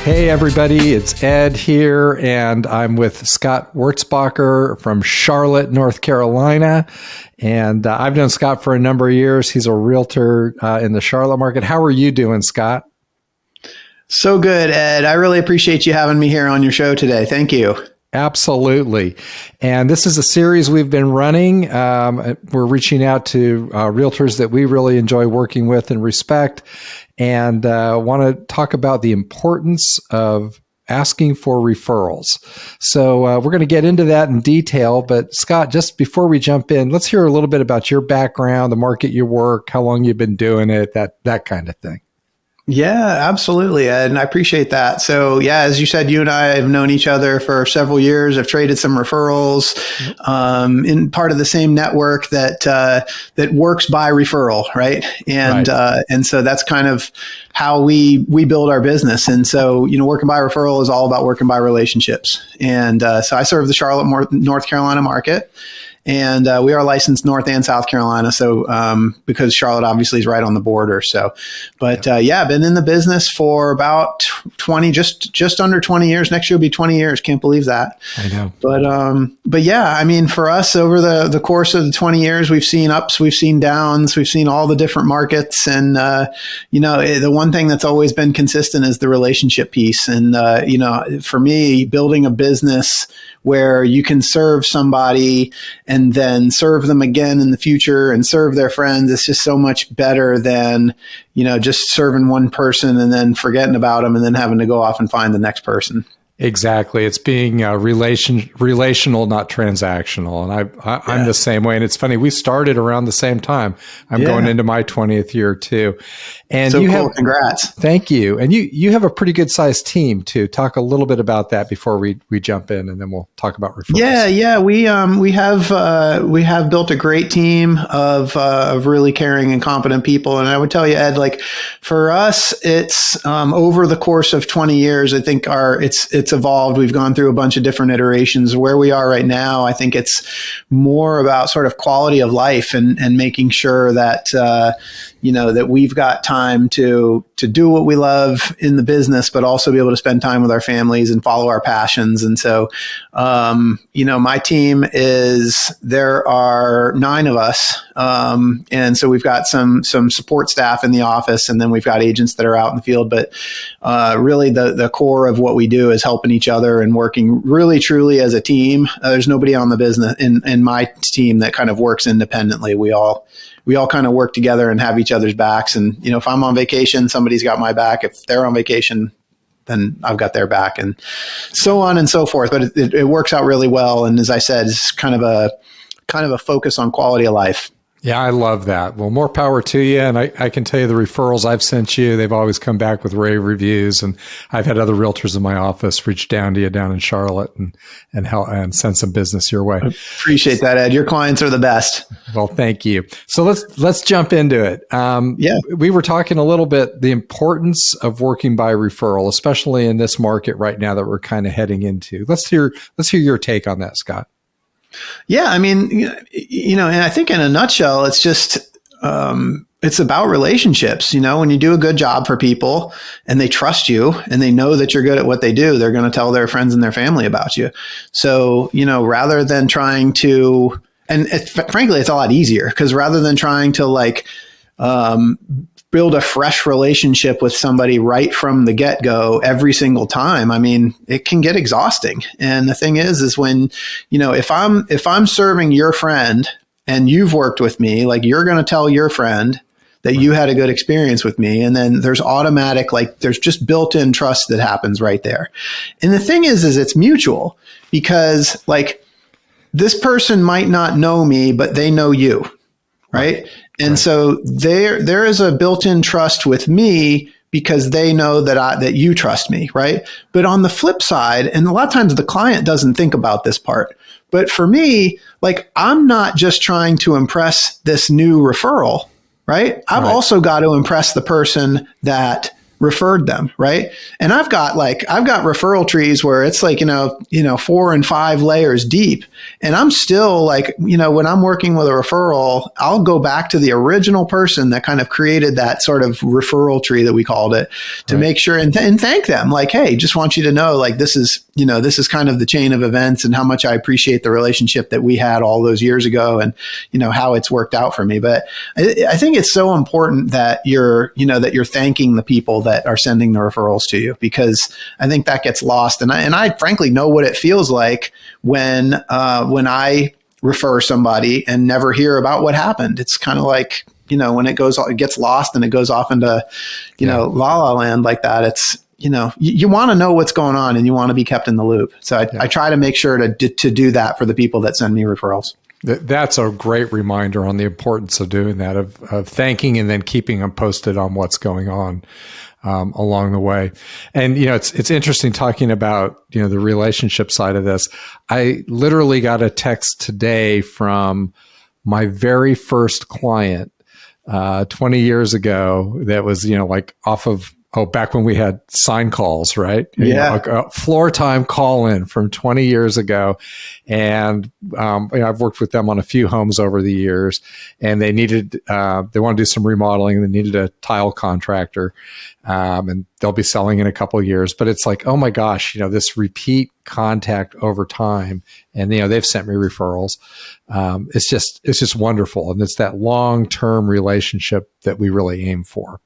Hey everybody, it's Ed here, and I'm with Scott Wurtzbacher from Charlotte, North Carolina. And I've known Scott for a number of years. He's a realtor in the Charlotte market. How are you doing, Scott? So good, Ed. I really appreciate you having me here on your show today. Thank you. Absolutely. And this is a series we've been running. We're reaching out to realtors that we really enjoy working with and respect, and want to talk about the importance of asking for referrals. So we're going to get into that in detail. But Scott, just before we jump in, let's hear a little bit about your background, the market you work, how long you've been doing it, that kind of thing. Yeah, absolutely, Ed, and I appreciate that. So, yeah, as you said, you and I have known each other for several years. I've traded some referrals in part of the same network that works by referral, right? And right. And so that's kind of how we build our business. And so, working by referral is all about working by relationships. And so I serve the Charlotte, North Carolina market. And we are licensed North and South Carolina. So because Charlotte obviously is right on the border. So, but I've been in the business for about 20, just under 20 years. Next year will be 20 years. Can't believe that. I know. But yeah, I mean, for us over the course of the 20 years, we've seen ups, we've seen downs, we've seen all the different markets. And, the one thing that's always been consistent is the relationship piece. And, for me, building a business where you can serve somebody and then serve them again in the future and serve their friends. It's just so much better than, just serving one person and then forgetting about them and then having to go off and find the next person. Exactly. It's being relational, not transactional. And I'm the same way. And it's funny, we started around the same time. I'm going into my 20th year too. And so cool. Congrats. Thank you. And you have a pretty good sized team too. Talk a little bit about that before we jump in, and then we'll talk about referrals. Yeah. We have built a great team of really caring and competent people. And I would tell you, Ed, like for us, it's over the course of 20 years, I think it's evolved. We've gone through a bunch of different iterations. Where we are right now, I think it's more about sort of quality of life and making sure that, that we've got time to do what we love in the business, but also be able to spend time with our families and follow our passions. And so, my team there are 9 of us. And so we've got some support staff in the office, and then we've got agents that are out in the field. But really the core of what we do is helping each other and working really truly as a team. There's nobody on the business in my team that kind of works independently. We all kind of work together and have each other's backs. And, if I'm on vacation, somebody's got my back. If they're on vacation, then I've got their back, and so on and so forth. But it works out really well. And as I said, it's kind of a focus on quality of life. Yeah, I love that. Well, more power to you. And I can tell you the referrals I've sent you, they've always come back with rave reviews. And I've had other realtors in my office reach down to you down in Charlotte and send some business your way. I appreciate that, Ed. Your clients are the best. Well, thank you. So let's jump into it. We were talking a little bit, the importance of working by referral, especially in this market right now that we're kind of heading into. Let's hear your take on that, Scott. Yeah, I mean, and I think in a nutshell, it's just, it's about relationships. When you do a good job for people and they trust you and they know that you're good at what they do, they're going to tell their friends and their family about you. So, rather than trying to, and frankly, it's a lot easier because rather than trying to build a fresh relationship with somebody right from the get-go every single time, I mean, it can get exhausting. And the thing is when, if I'm serving your friend and you've worked with me, like you're going to tell your friend that you had a good experience with me. And then there's automatic, there's just built-in trust that happens right there. And the thing is it's mutual because this person might not know me, but they know you. Right. And so there is a built-in trust with me because they know that you trust me. Right. But on the flip side, and a lot of times the client doesn't think about this part, but for me, I'm not just trying to impress this new referral. Right. I've also got to impress the person that referred them, right? And I've got referral trees where it's like, 4 and 5 layers deep. And I'm still like, when I'm working with a referral, I'll go back to the original person that kind of created that sort of referral tree that we called it to make sure and thank them. Like, hey, just want you to know, like, this is kind of the chain of events and how much I appreciate the relationship that we had all those years ago and, how it's worked out for me. But I think it's so important that you're thanking the people that are sending the referrals to you, because I think that gets lost. And I frankly know what it feels like when I refer somebody and never hear about what happened. It's kind of like, when it gets lost and it goes off into, la la land like that. It's, you want to know what's going on and you want to be kept in the loop. So I try to make sure to do that for the people that send me referrals. That's a great reminder on the importance of doing that, of thanking and then keeping them posted on what's going on along the way. And, it's interesting talking about, the relationship side of this. I literally got a text today from my very first client 20 years ago that was, like off of, back when we had sign calls, right? Yeah. A floor time call in from 20 years ago. And I've worked with them on a few homes over the years, and they want to do some remodeling, and they needed a tile contractor. And they'll be selling in a couple of years. But it's like, oh my gosh, this repeat contact over time. And, they've sent me referrals. It's just wonderful. And it's that long-term relationship that we really aim for.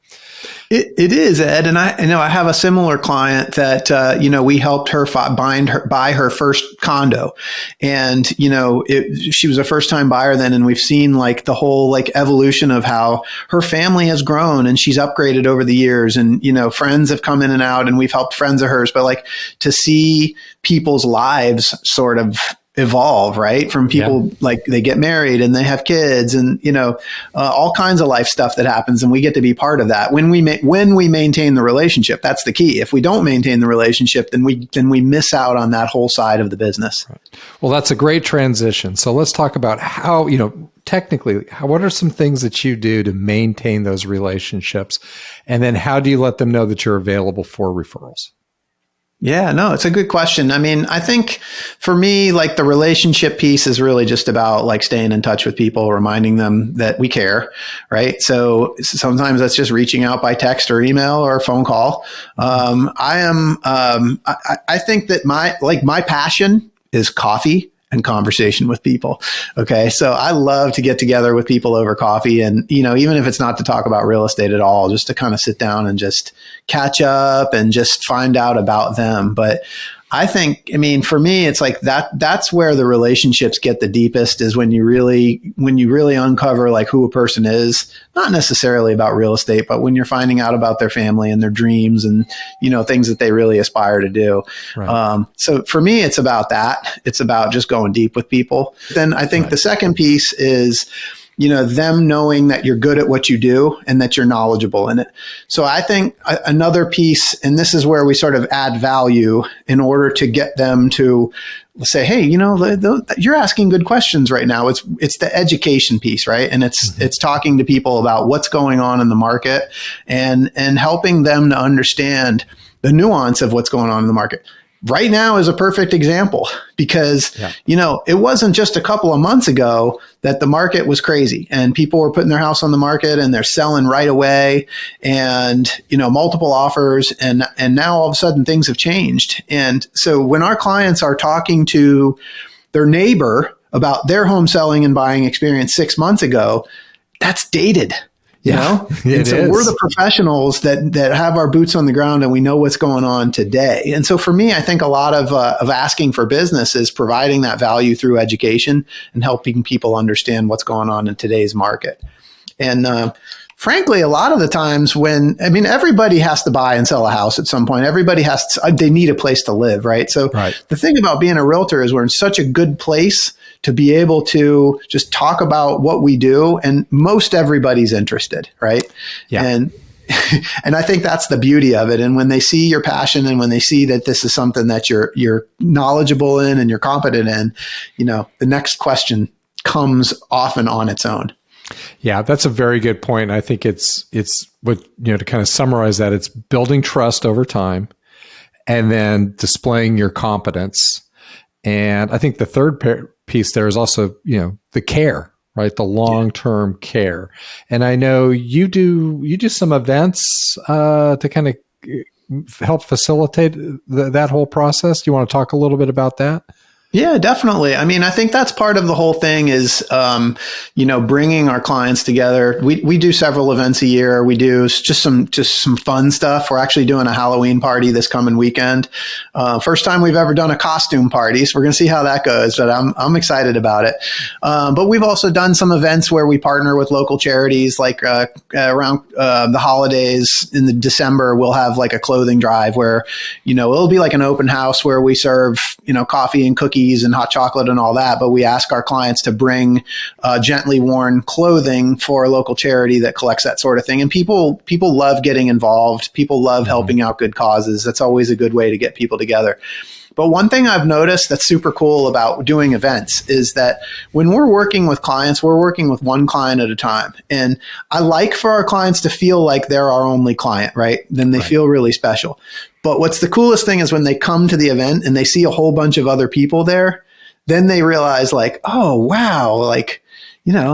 It is, Ed. And I have a similar client that, we helped her buy her first condo. And, she was a first time buyer then. And we've seen like the whole like evolution of how her family has grown and she's upgraded over the years. And, friends have come in and out, and we've helped friends of hers. But like to see people's lives sort of evolve, right? From people like they get married and they have kids and, all kinds of life stuff that happens. And we get to be part of that when we maintain the relationship. That's the key. If we don't maintain the relationship, then we miss out on that whole side of the business. Right. Well, that's a great transition. So let's talk about how, technically, what are some things that you do to maintain those relationships? And then how do you let them know that you're available for referrals? Yeah, no, it's a good question. I mean, I think for me, like the relationship piece is really just about like staying in touch with people, reminding them that we care, right? So sometimes that's just reaching out by text or email or phone call. I think that my passion is coffee and conversation with people. Okay. So I love to get together with people over coffee and, even if it's not to talk about real estate at all, just to kind of sit down and just catch up and just find out about them. But I think, for me, it's like that's where the relationships get the deepest is when you really uncover like who a person is, not necessarily about real estate, but when you're finding out about their family and their dreams and, things that they really aspire to do. Right. So for me, it's about that. It's about just going deep with people. Then I think the second piece is, them knowing that you're good at what you do and that you're knowledgeable in it. So I think another piece, and this is where we sort of add value in order to get them to say, hey, you're asking good questions right now. It's the education piece, right? And it's talking to people about what's going on in the market and helping them to understand the nuance of what's going on in the market. Right now is a perfect example because, it wasn't just a couple of months ago that the market was crazy and people were putting their house on the market and they're selling right away and, multiple offers. And now all of a sudden things have changed. And so when our clients are talking to their neighbor about their home selling and buying experience 6 months ago, that's dated. And so we're the professionals that have our boots on the ground and we know what's going on today. And so for me, I think a lot of asking for business is providing that value through education and helping people understand what's going on in today's market. And frankly, a lot of the times everybody has to buy and sell a house at some point. Everybody they need a place to live, right? So the thing about being a realtor is we're in such a good place to be able to just talk about what we do, and most everybody's interested, right? Yeah. And I think that's the beauty of it. And when they see your passion and when they see that this is something that you're knowledgeable in and you're competent in, the next question comes often on its own. Yeah, that's a very good point. I think it's what, to kind of summarize that, it's building trust over time and then displaying your competence. And I think the third piece there is also, the care, right? The long-term care. And I know you do some events to kind of help facilitate that whole process. Do you want to talk a little bit about that? Yeah, definitely. I mean, I think that's part of the whole thing is, bringing our clients together. We do several events a year. We do just some fun stuff. We're actually doing a Halloween party this coming weekend. First time we've ever done a costume party. So we're going to see how that goes, but I'm excited about it. But we've also done some events where we partner with local charities, like around the holidays in the December, we'll have like a clothing drive where, it'll be like an open house where we serve, coffee and cookies and hot chocolate and all that, but we ask our clients to bring gently worn clothing for a local charity that collects that sort of thing. And people love getting involved. People love helping out good causes. That's always a good way to get people together. But one thing I've noticed that's super cool about doing events is that when we're working with clients, we're working with one client at a time. And I like for our clients to feel like they're our only client, right? Then they feel really special. But what's the coolest thing is when they come to the event and they see a whole bunch of other people there, then they realize like, oh, wow, like,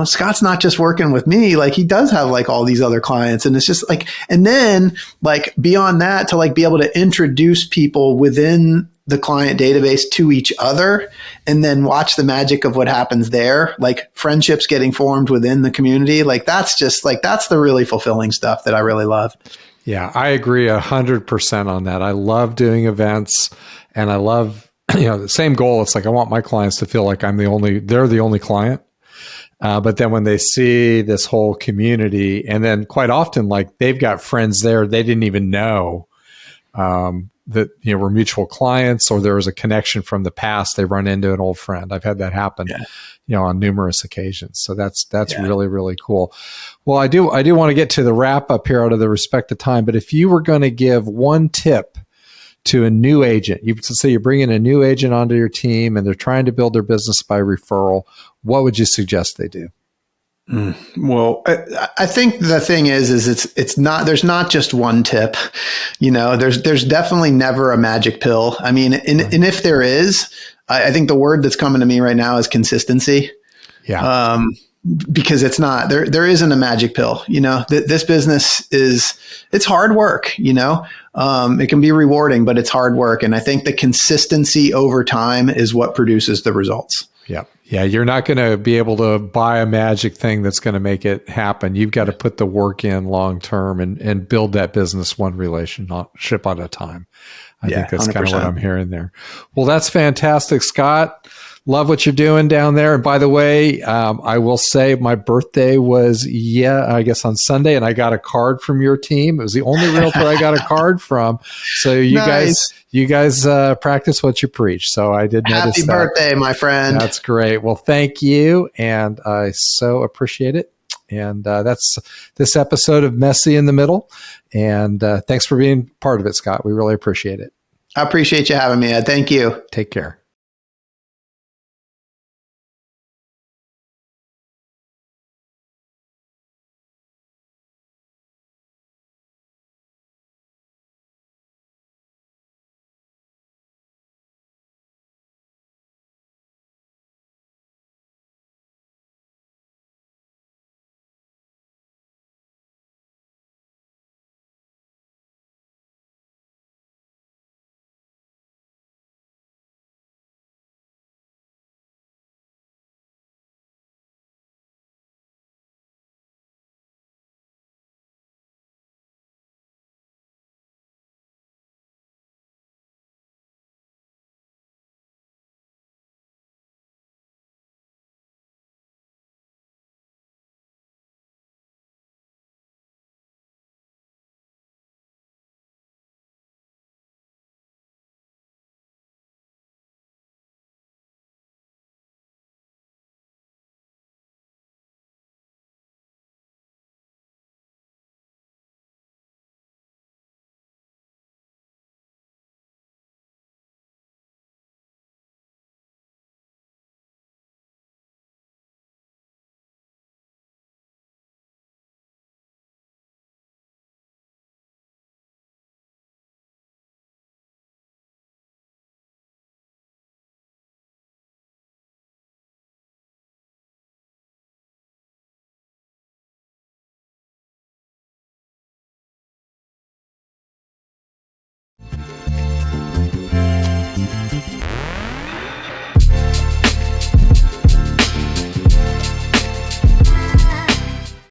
Scott's not just working with me. Like he does have like all these other clients. And it's just like, and then like beyond that to like be able to introduce people within the client database to each other and then watch the magic of what happens there, like friendships getting formed within the community. Like that's just like, that's the really fulfilling stuff that I really love. Yeah, I agree 100% on that. I love doing events and I love, the same goal. It's like, I want my clients to feel like they're the only client. But then when they see this whole community and then quite often, like they've got friends there, they didn't even know, that, we're mutual clients or there was a connection from the past. They run into an old friend. I've had that happen, on numerous occasions. So that's really, really cool. Well, I do want to get to the wrap up here out of the respect of time, but if you were going to give one tip to a new agent, you would say you're bringing a new agent onto your team and they're trying to build their business by referral, what would you suggest they do? Well, I think the thing is it's not, there's not just one tip, there's definitely never a magic pill. I mean, and if there is, I think the word that's coming to me right now is consistency. Yeah. Because it's not, there isn't a magic pill, this business it's hard work, it can be rewarding, but it's hard work. And I think the consistency over time is what produces the results. Yeah. Yeah. You're not going to be able to buy a magic thing that's going to make it happen. You've got to put the work in long term and build that business one relationship at a time. I think that's 100%. Kind of what I'm hearing there. Well, that's fantastic, Scott. Love what you're doing down there. And by the way, I will say my birthday was, I guess on Sunday, and I got a card from your team. It was the only realtor I got a card from. So you guys practice what you preach. So I did notice that. Happy birthday, my friend. That's great. Well, thank you. And I so appreciate it. And that's this episode of Messy in the Middle. And thanks for being part of it, Scott. We really appreciate it. I appreciate you having me, Ed. Thank you. Take care.